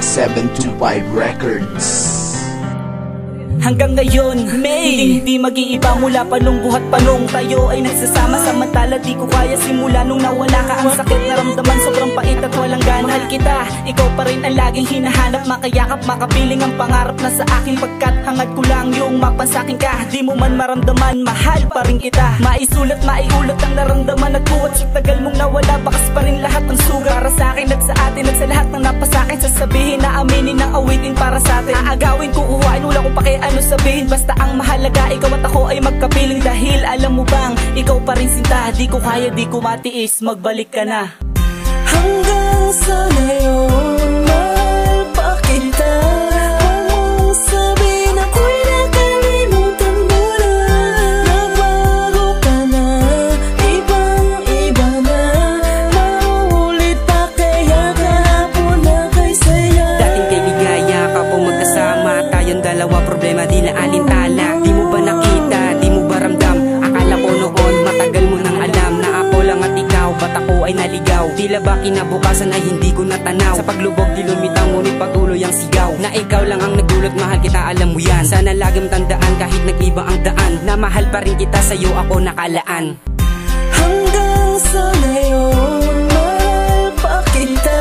9725 Records. Hanggang ngayon, hindi mag-iiba mula pa nung buhat pa nung tayo ay nagsasama. Samantala di ko kaya simula nung nawala ka. Ang sakit na ramdaman, sobrang pait at walang gana. Mahal kita, ikaw pa rin ang laging hinahanap. Makayakap, makapiling ang pangarap na sa akin. Pagkat hangad ko lang yung mapansakin ka. Di mo man maramdaman, mahal pa rin kita. Maisulat, maiulat ang naramdaman at buhat sa tagal mong nawala. Bakas pa rin lahat ng suga para sa akin at sa atin at sa lahat ng napasakin. Sasabihin na aminin ang awitin para sa atin. Aagawin, kukuhain, wala kong pakialam ano sabihin, basta ang mahalaga ikaw at ako ay magkapiling. Dahil alam mo bang ikaw pa rin sinta. Di ko kaya, di ko matiis, magbalik ka na. Hanggang sa ngayon, mahal pa kita. Huwag mong sabihin ako'y nakalimutan mo na. Nagbago ka na, ibang-iba na. Maulit pa kaya kahapon na kay saya. Dating kay ligaya ka po magkasama. Tayong dalawa problema di na alintala. Di mo ba nakita, di mo ba ramdam? Akala ko noon matagal mo nang alam na ako lang at ikaw, ba't ako ay naligaw? Tila ba kinabukasan ay hindi ko natanaw? Sa paglubog di lumitaw ngunit patuloy ang sigaw. Na ikaw lang ang nagdulot, mahal kita, alam mo yan. Sana laging tandaan kahit nag-iba ang daan, na mahal pa rin kita, sa'yo ako nakalaan. Hanggang sa ngayon, mahal pa kita.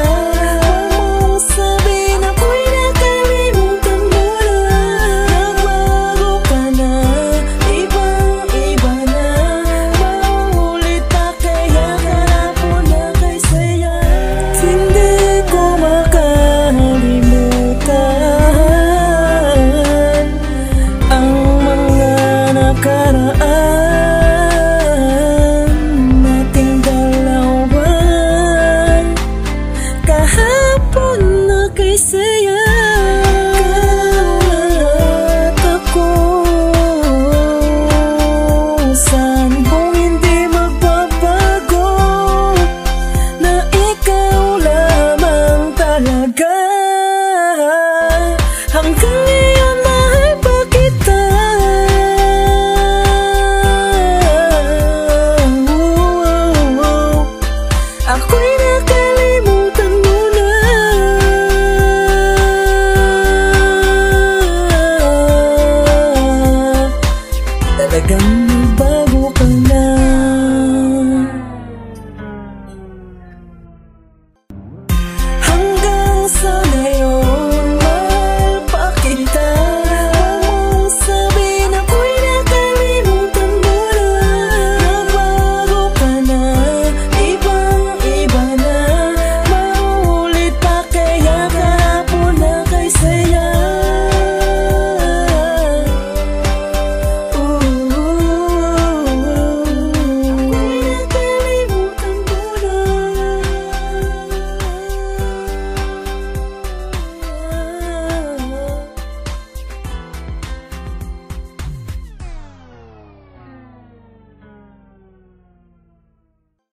Hanggang